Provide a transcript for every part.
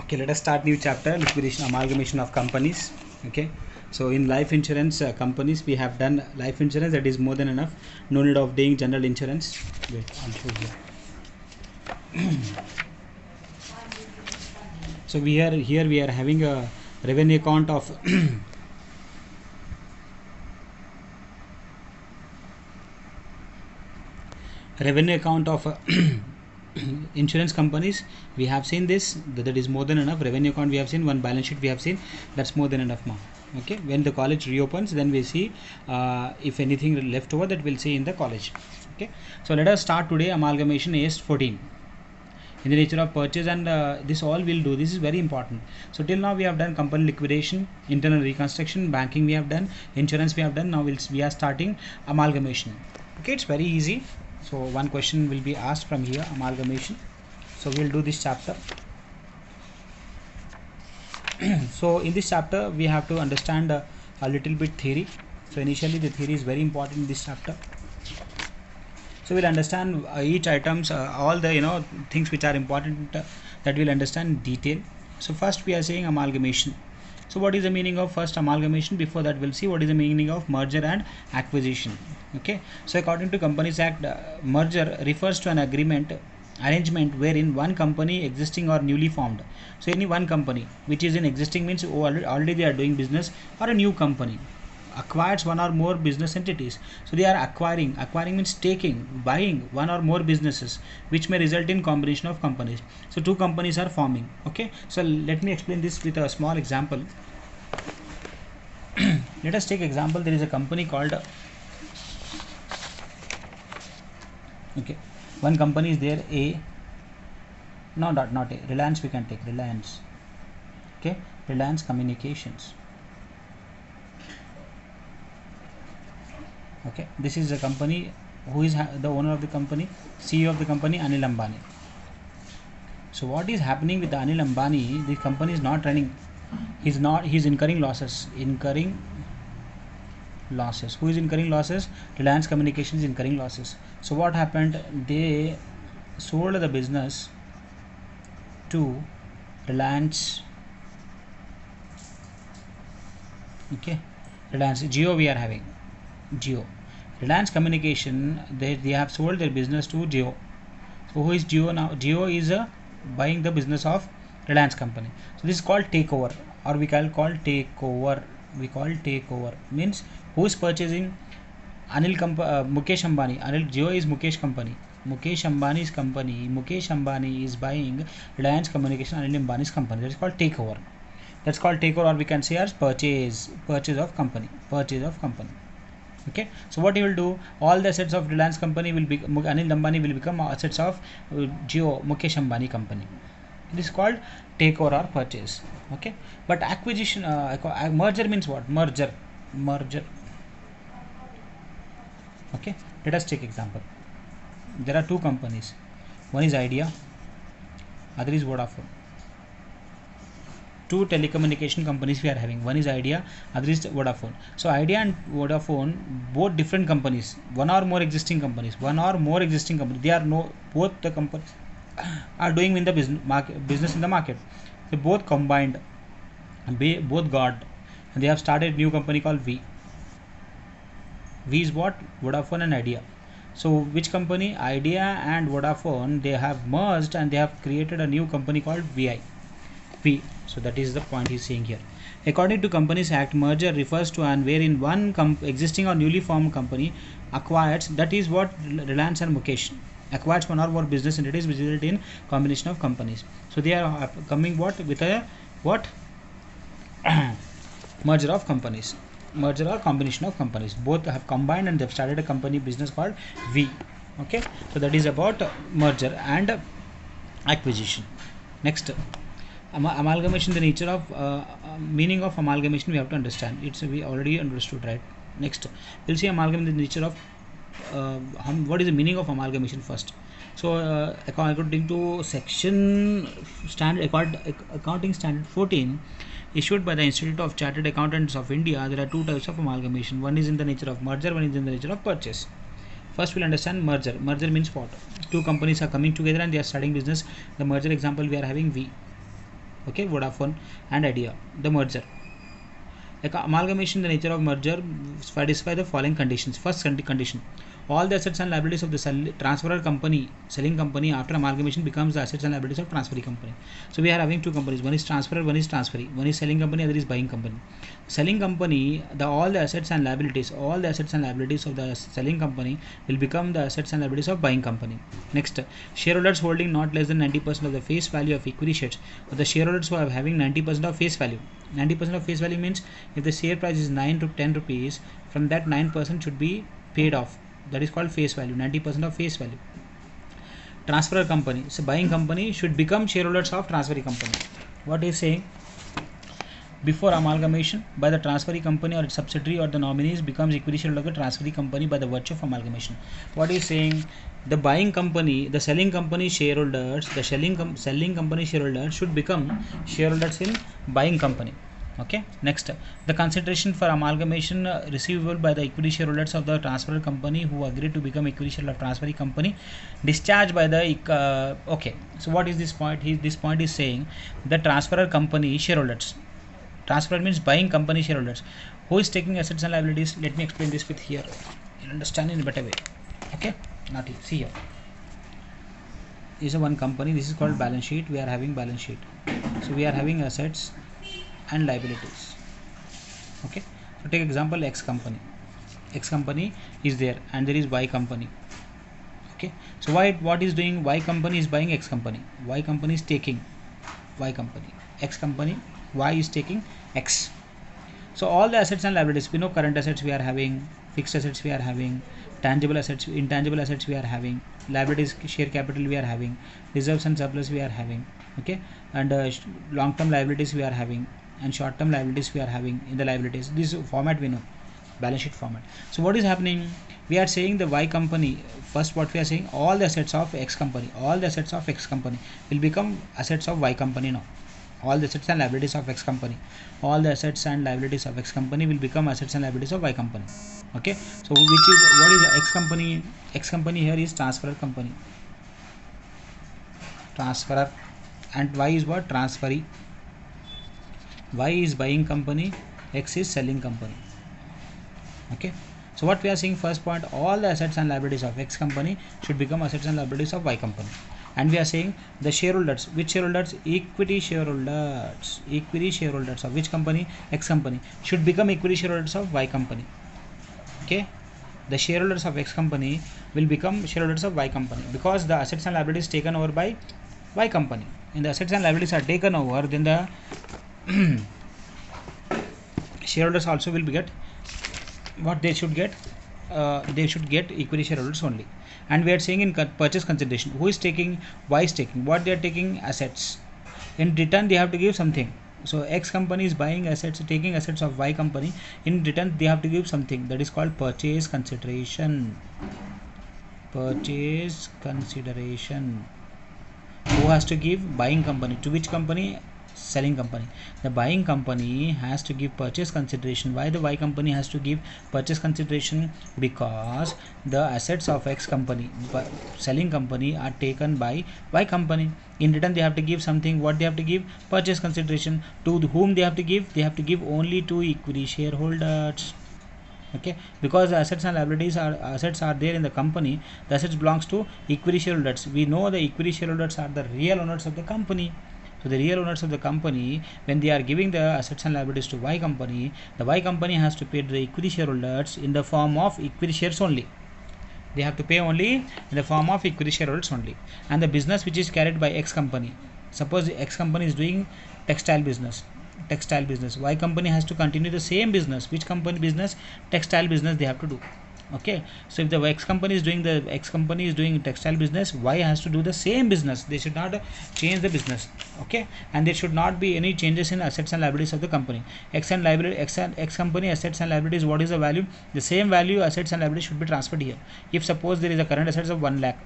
Okay, let us start new chapter, liquidation, amalgamation of companies. Okay, so in life insurance companies, we have done life insurance. That is more than enough. No need of doing general insurance. Wait, I'll show you. So here we are having a revenue account of revenue account of insurance companies. We have seen this, that is more than enough. Revenue account we have seen, one balance sheet we have seen, that's more than enough now. Okay, when the college reopens, then we'll see if anything left over, that we'll see in the college. Okay, so let us start today amalgamation AS14 in the nature of purchase, and this all we'll do. This is very important. So till now we have done company liquidation, internal reconstruction, banking we have done, insurance we have done. Now we are starting amalgamation. Okay, it's very easy. So one question will be asked from here, amalgamation. So we'll do this chapter. So in this chapter we have to understand a little bit theory. So initially the theory is very important in this chapter. So we'll understand each items, all the things which are important, that we'll understand in detail. So first we are saying amalgamation. So what is the meaning of first amalgamation? Before that we'll see what is the meaning of merger and acquisition. Okay, so according to Companies Act, merger refers to an arrangement wherein one company existing or newly formed. So any one company which is in existing means already they are doing business, or a new company acquires one or more business entities. So they are acquiring means buying one or more businesses, which may result in combination of companies. So two companies are forming. Okay, so let me explain this with a small example. Let us take example. There is a company called one company is there, not A, Reliance. We can take Reliance. Okay, Reliance Communications. Okay, this is a company. Who is the owner of the company? CEO of the company, Anil Ambani. So what is happening with Anil Ambani? The company is not running. He's incurring losses. Who is incurring losses? Reliance Communications is incurring losses. So what happened? They sold the business to Reliance. Okay, Reliance Jio we are having. Jio. Reliance Communication, they have sold their business to Jio. So who is Jio now? Jio is buying the business of Reliance company. So this is called takeover, or we call takeover. Means who is purchasing? Mukesh Ambani. Jio is Mukesh company. Mukesh Ambani's company. Mukesh Ambani is buying Reliance Communication, Anil Ambani's company. That is called takeover. That's called takeover, or we can say as purchase of company. Okay, so what he will do, all the assets of Reliance company will be, Anil Ambani will become assets of Jio Mukesh Ambani company. This is called takeover or purchase. Okay, but acquisition, merger means what? Merger. Okay, let us take example. There are two companies. One is Idea, other is Vodafone. Two telecommunication companies we are having. One is Idea, other is Vodafone. So Idea and Vodafone, both different companies, one or more existing companies. They are both the companies are doing in the business in the market. They both combined, both got, and they have started new company called V. V is what? Vodafone and Idea. So which company? Idea and Vodafone, they have merged and they have created a new company called VI. So that is the point he's saying here. According to Companies Act, merger refers to an wherein one existing or newly formed company acquires, that is what Reliance and Mukesh acquires one or more business entities, which result in combination of companies. So they are coming with a merger of companies, merger or combination of companies. Both have combined and they've started a company business called V. Okay, so that is about merger and acquisition. Next, amalgamation, the nature of meaning of amalgamation we have to understand. We already understood, right? Next we'll see amalgamation, the nature of what is the meaning of amalgamation first. So according to section accounting standard 14 issued by the Institute of Chartered Accountants of India, there are two types of amalgamation. One is in the nature of merger, one is in the nature of purchase. First we'll understand merger. Merger means what? Two companies are coming together and they are starting business. The merger example we are having V. Okay, Vodafone and Idea, the merger. Like amalgamation, the nature of merger satisfy the following conditions. First condition: all the assets and liabilities of the transferor company, selling company, after amalgamation becomes the assets and liabilities of transferring company. So we are having two companies: one is transferor, one is transferee. One is selling company, other is buying company. Selling company, all the assets and liabilities, all the assets and liabilities of the selling company will become the assets and liabilities of buying company. Next, shareholders holding not less than 90% of the face value of equity shares. So the shareholders who are having 90% of face value. 90% of face value means if the share price is 9 to 10 rupees, from that 9% should be paid off. That is called face value. 90% of face value. Transferor company, so buying company should become shareholders of transferee company. What is saying? Before amalgamation, by the transferee company or its subsidiary or the nominees becomes equity shareholder of the transferee company by the virtue of amalgamation. What is saying? The buying company, the selling company shareholders, the selling company shareholders should become shareholders in buying company. Okay. Next, the consideration for amalgamation receivable by the equity shareholders of the transfer company who agreed to become equity shareholder of transferee company, discharged by the okay. So what is this point? This point is saying the transferor company shareholders. Transfer means buying company shareholders. Who is taking assets and liabilities? Let me explain this with here. You'll understand in a better way. Okay. Not here. See here. This is one company. This is called balance sheet. We are having balance sheet. So we are having assets and liabilities. Okay. So take example X company. X company is there and there is Y company. Okay. So what is doing? Y company is buying X company. Y company is taking Y company. X company, Y is taking X. So all the assets and liabilities, we know current assets we are having, fixed assets we are having, tangible assets, intangible assets we are having, liabilities, share capital we are having, reserves and surplus we are having. Okay. And long-term liabilities we are having, and short-term liabilities we are having in the liabilities. This format we know, balance sheet format. So what is happening? We are saying the Y company. First, what we are saying, all the assets of X company, all the assets of X company will become assets of Y company now. All the assets and liabilities of X company, all the assets and liabilities of X company will become assets and liabilities of Y company. Okay. So what is X company? X company here is transferor company. Transferor, and Y is what? Transferee. Y is buying company, X is selling company. Okay. So what we are saying, first point, all the assets and liabilities of X company should become assets and liabilities of Y company. And we are saying the shareholders, which shareholders? Equity shareholders. Equity shareholders of which company? X company should become equity shareholders of Y company. Okay. The shareholders of X company will become shareholders of Y company because the assets and liabilities taken over by Y company. And the assets and liabilities are taken over, then the shareholders also will get what they should get. They should get equity shareholders only. And we are saying in purchase consideration, who is taking? Y is taking. What they are taking? Assets. In return they have to give something. So X company is buying assets, taking assets of Y company. In return they have to give something, that is called purchase consideration. Purchase consideration. Who has to give? Buying company. To which company? Selling company. The buying company has to give purchase consideration. Why the Y company has to give purchase consideration? Because the assets of X company, selling company, are taken by Y company. In return they have to give something. What they have to give? Purchase consideration. To whom they have to give? They have to give only to equity shareholders. Okay. Because the assets and liabilities are there in the company, the assets belongs to equity shareholders. We know the equity shareholders are the real owners of the company. So the real owners of the company, when they are giving the assets and liabilities to Y company, the Y company has to pay the equity shareholders in the form of equity shares only. They have to pay only in the form of equity shareholders only. And the business which is carried by X company, suppose X company is doing textile business, Y company has to continue the same business. Which company business? Textile business they have to do. Okay. So if the X company is doing textile business, Y has to do the same business. They should not change the business. Okay. And there should not be any changes in assets and liabilities of the company. X company assets and liabilities, what is the value? The same value assets and liabilities should be transferred here. If suppose there is a current assets of 1 lakh,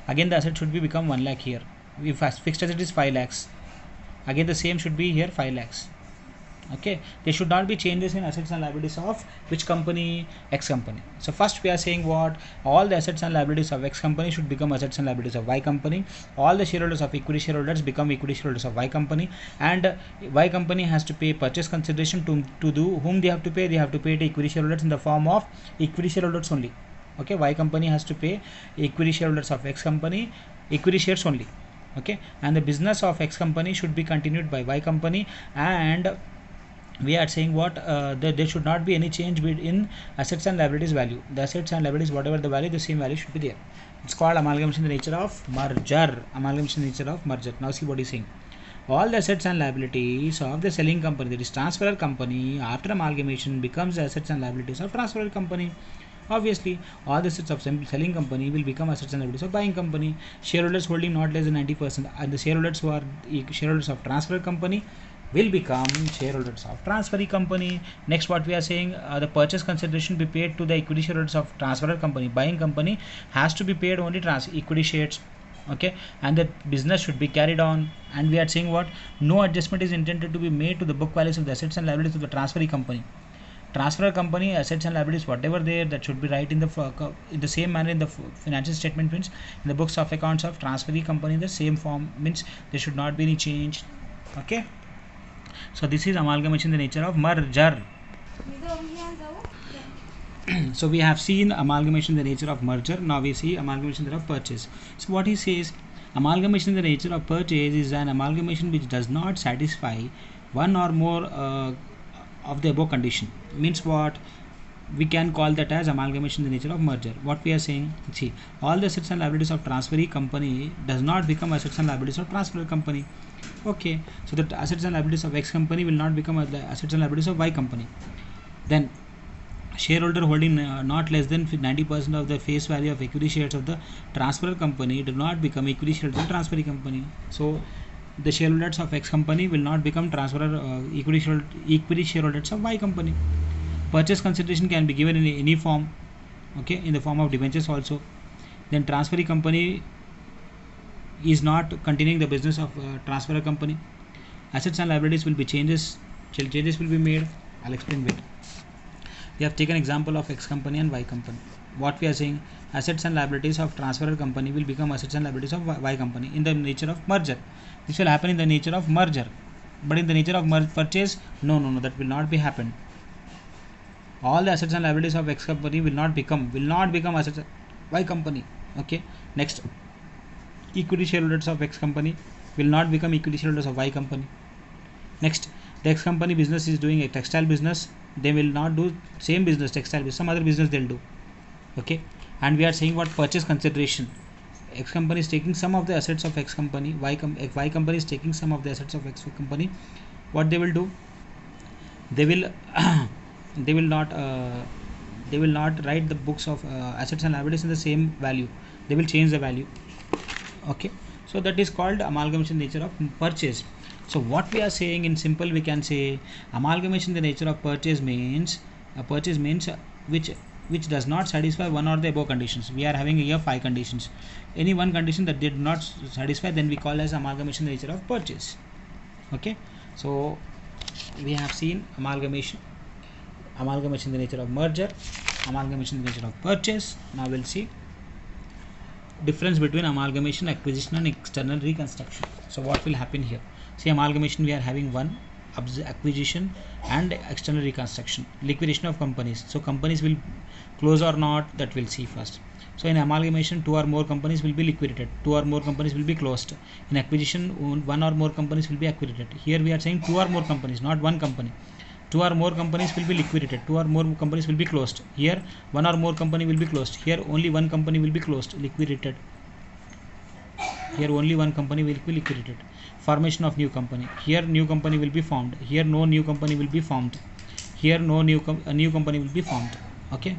again the asset should be become 1 lakh here. If fixed asset is 5 lakhs, again the same should be here 5 lakhs. Okay, there should not be changes in assets and liabilities of which company? X company. So first we are saying what? All the assets and liabilities of X company should become assets and liabilities of Y company. All the shareholders of equity shareholders become equity shareholders of Y company, and Y company has to pay purchase consideration to do whom they have to pay? They have to pay to equity shareholders in the form of equity shareholders only. Okay, Y company has to pay equity shareholders of X company equity shares only. Okay, and the business of X company should be continued by Y company, and we are saying what, that there should not be any change in assets and liabilities value. The assets and liabilities, whatever the value, the same value should be there. It's called amalgamation in the nature of merger. Amalgamation in the nature of merger. Now see what he's saying. All the assets and liabilities of the selling company, that is transferor company, after amalgamation becomes the assets and liabilities of transferor company. Obviously, all the assets of selling company will become assets and liabilities of buying company. Shareholders holding not less than 90%, and the shareholders who are shareholders of transfer company will become shareholders of transferee company. Next, what we are saying, the purchase consideration be paid to the equity shareholders of transferor company. Buying company has to be paid only equity shares. Okay, and the business should be carried on. And we are saying what? No adjustment is intended to be made to the book values of the assets and liabilities of the transferee company. Transfer company assets and liabilities whatever there, that should be right in the same manner in the financial statement, means in the books of accounts of transferee company in the same form, means there should not be any change. Okay, so this is amalgamation in the nature of merger. So we have seen amalgamation in the nature of merger. Now we see amalgamation in the nature of purchase. So what he says, amalgamation in the nature of purchase is an amalgamation which does not satisfy one or more of the above condition. Means what? We can call that as amalgamation in the nature of merger. What we are saying, see, all the assets and liabilities of transferee company does not become assets and liabilities of transfer company. Okay, so the assets and liabilities of X company will not become the assets and liabilities of Y company. Then shareholder holding not less than 90% of the face value of equity shares of the transfer company do not become equity shares of the transferee company. So the shareholders of X company will not become equity shareholders of Y company. Purchase consideration can be given in any form, okay, in the form of debentures also. Then transferee company is not continuing the business of transfer company. Assets and liabilities will be changes will be made. I'll explain later. We have taken example of X company and Y company. What we are saying, assets and liabilities of transferor company will become assets and liabilities of Y company in the nature of merger. This will happen in the nature of merger, but in the nature of purchase, no, that will not be happen. All the assets and liabilities of X company will not become assets of Y company. Okay, next, equity shareholders of X company will not become equity shareholders of Y company. Next, the X company business is doing a textile business, they will not do same business, textile business, some other business they'll do. Okay, and we are saying what? Purchase consideration. X company is taking some of the assets of X company, Y company is taking some of the assets of X company. What they will do? They will they will not write the books of assets and liabilities in the same value. They will change the value. Okay, so that is called amalgamation nature of purchase. So what we are saying in simple, we can say amalgamation the nature of purchase means which does not satisfy one or the above conditions. We are having here 5 conditions. Any one condition that did not satisfy, then we call as amalgamation the nature of purchase. Okay, so we have seen amalgamation the nature of merger, amalgamation the nature of purchase. Now we'll see difference between amalgamation, acquisition and external reconstruction. So what will happen here? See, amalgamation we are having one, acquisition and external reconstruction. Liquidation of companies. So companies will close or not, that we'll see first. So in amalgamation, 2 or more companies will be liquidated, 2 or more companies will be closed. In acquisition, 1 or more companies will be acquisited. Here we are saying 2 or more companies, not one company. 2 or more companies will be liquidated, 2 or more companies will be closed. Here 1 or more company will be closed. Here only one company will be closed, liquidated. Here only one company will be liquidated. Formation of new company. Here new company will be formed. Here no new company will be formed. Here no new company will be formed. Okay,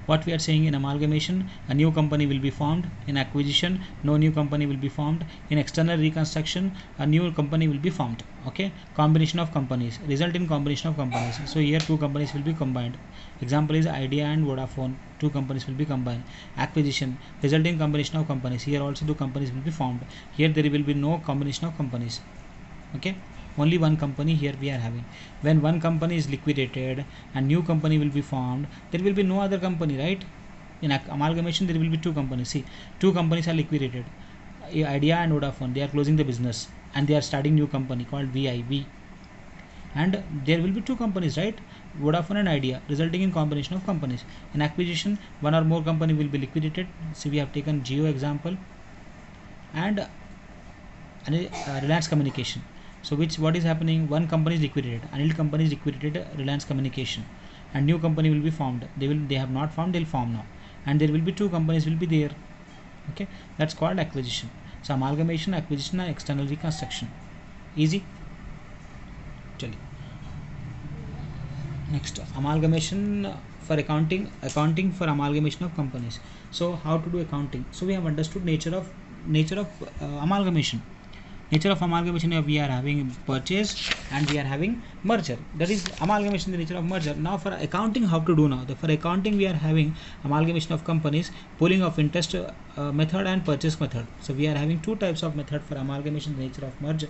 what we are saying, in amalgamation a new company will be formed. In acquisition, no new company will be formed. In external reconstruction, a new company will be formed. Okay, combination of companies, result in combination of companies. So here 2 companies will be combined. Example is Idea and Vodafone, 2 companies will be combined. Acquisition, result in combination of companies. Here also 2 companies will be formed. Here there will be no combination of companies. Okay, only one company here we are having. When one company is liquidated and new company will be formed, there will be no other company, right? In amalgamation there will be two companies. See, two companies are liquidated, Idea and Vodafone, they are closing the business and they are starting new company called VIV, and there will be two companies, right? Vodafone and Idea, resulting in combination of companies. In acquisition, one or more company will be liquidated. So we have taken Jio example, and Reliance Communication. So what is happening? One company is liquidated, Anil company is liquidated, Reliance Communication, and new company will be formed. They have not formed, they'll form now, and there will be two companies will be there. Okay, that's called acquisition. So amalgamation, acquisition, and external reconstruction. Easy. Chali. Next, amalgamation for accounting for amalgamation of companies. So how to do accounting? So we have understood nature of amalgamation. Nature of amalgamation, we are having purchase and we are having merger. That is amalgamation, the nature of merger. Now for accounting, how to do now? For accounting, we are having amalgamation of companies, pooling of interest method and purchase method. So we are having two types of method for amalgamation, the nature of merger.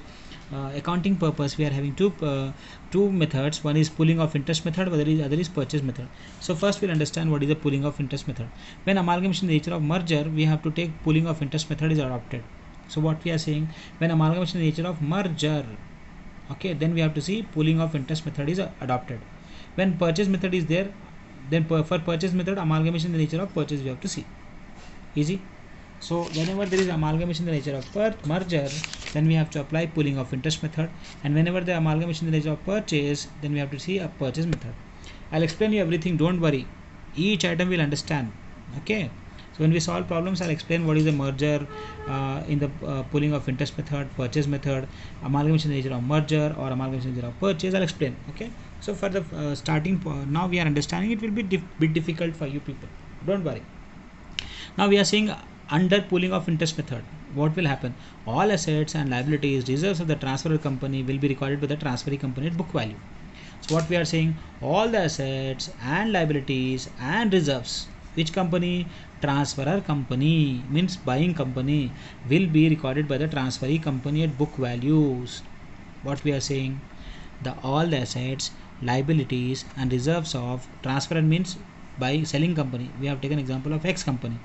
Accounting purpose, we are having two methods. One is pooling of interest method, other is purchase method. So first we'll understand what is the pooling of interest method. When amalgamation, the nature of merger, we have to take pooling of interest method is adopted. So what we are saying, when amalgamation is the nature of merger, okay, then we have to see pooling of interest method is adopted. When purchase method is there, then for purchase method, amalgamation in the nature of purchase we have to see. Easy. So whenever there is amalgamation in the nature of merger, then we have to apply pooling of interest method, and whenever the amalgamation in the nature of purchase, then we have to see a purchase method. I'll explain you everything, don't worry, each item will understand. Okay, so when we solve problems, I'll explain what is the merger in the pooling of interest method, purchase method, amalgamation in the nature of merger or amalgamation in the nature of purchase. I'll explain. Okay, so for the starting now we are understanding, it will be bit difficult for you people, don't worry. Now we are seeing under pooling of interest method, what will happen? All assets and liabilities, reserves of the transferor company will be recorded by the transferee company at book value. So what we are saying, all the assets and liabilities and reserves, which company? Transferor company, means buying company, will be recorded by the transferee company at book values. What we are saying, all the assets, liabilities and reserves of transferor means by selling company. We have taken example of X company,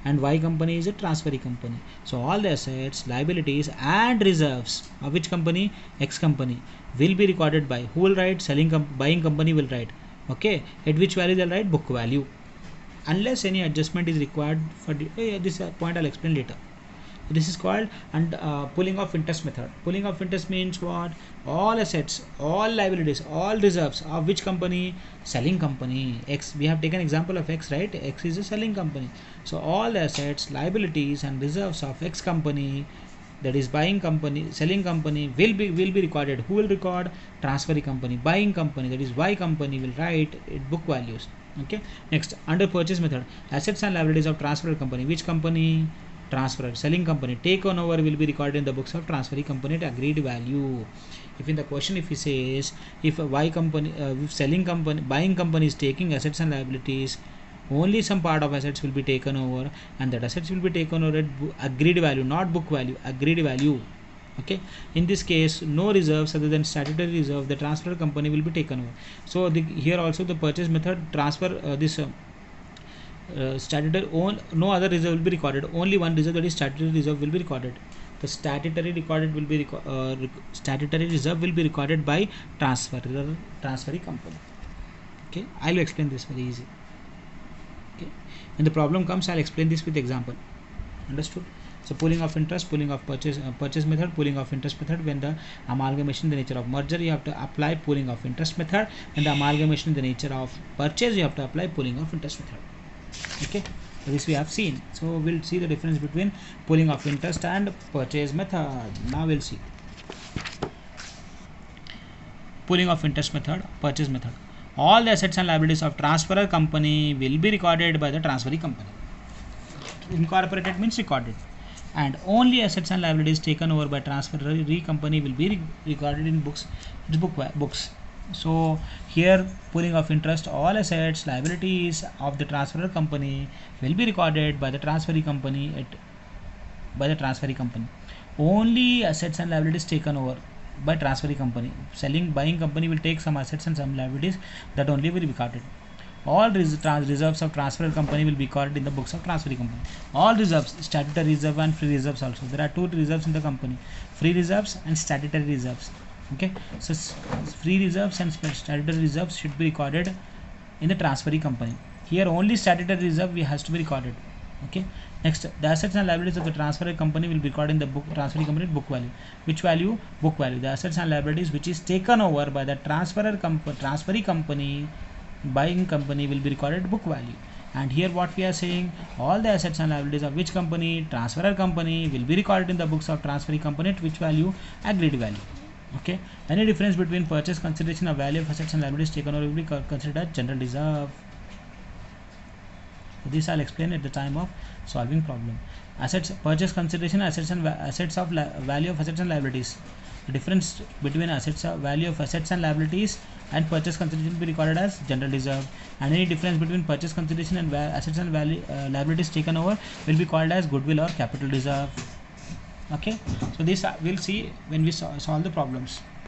and Y company is a transferee company. So all the assets, liabilities and reserves of which company? X company, will be recorded by, who will write? Buying company will write. Okay, at which value they'll write? Book value, unless any adjustment is required for this point I'll explain later. This is called pooling of interest method. Pooling of interest means what? All assets, all liabilities, all reserves of which company? Selling company. X, we have taken example of X, right? X is a selling company. So all the assets, liabilities and reserves of X company, that is buying company, selling company, will be recorded. Who will record? Transferee company. Buying company, that is Y company, will write it book values. Okay, next, under purchase method, assets and liabilities of transferor company, which company? Transferor. Selling company, taken over, will be recorded in the books of transferee company at agreed value. If in the question, if he says, if a Y company, if selling company, buying company is taking assets and liabilities, only some part of assets will be taken over, and that assets will be taken over at agreed value, not book value, agreed value. Okay, in this case, no reserves other than statutory reserve, the transfer company will be taken over. So here also the purchase method, transfer statutory own, no other reserve will be recorded, only one reserve, that is statutory reserve, will be recorded. The statutory statutory reserve will be recorded by transferee company. Okay, I'll explain this very easy. Okay, when the problem comes, I'll explain this with example. Understood? So pooling of interest, pooling of purchase method, pooling of interest method. When the amalgamation in the nature of merger, you have to apply pooling of interest method. When the amalgamation in the nature of purchase, you have to apply pooling of interest method. Okay, so this we have seen. So we'll see the difference between pooling of interest and purchase method. Now we'll see pooling of interest method, purchase method. All the assets and liabilities of transferor company will be recorded by the transferee company. Incorporated means recorded, and only assets and liabilities taken over by transferee company will be recorded in books. So here, pooling of interest, all assets, liabilities of the transferor company will be recorded by the transferee company Only assets and liabilities taken over. by transferring company. Buying company will take some assets and some liabilities, that only will be recorded. All reserves of transferred company will be recorded in the books of transferring company. All reserves, statutory reserve and free reserves also. There are two reserves in the company, free reserves and statutory reserves. Okay, so free reserves and statutory reserves should be recorded in the transferring company. Here only statutory reserve has to be recorded. Okay, next, the assets and liabilities of the transferring company will be recorded in the book transferring company book value. Which value? Book value. The assets and liabilities which is taken over by the transferring company, buying company, will be recorded book value. And here what we are saying, all the assets and liabilities of which company? Transferor company, will be recorded in the books of transferring company at which value? Agreed value. Okay, any difference between purchase consideration of value of assets and liabilities taken over will be considered as general reserve. This I'll explain at the time of solving problem. Assets, purchase consideration, assets of value of assets and liabilities. The difference between value of assets and liabilities and purchase consideration will be recorded as general reserve. And any difference between purchase consideration and assets and liabilities taken over will be called as goodwill or capital reserve. Okay, so this we'll see when we solve the problems.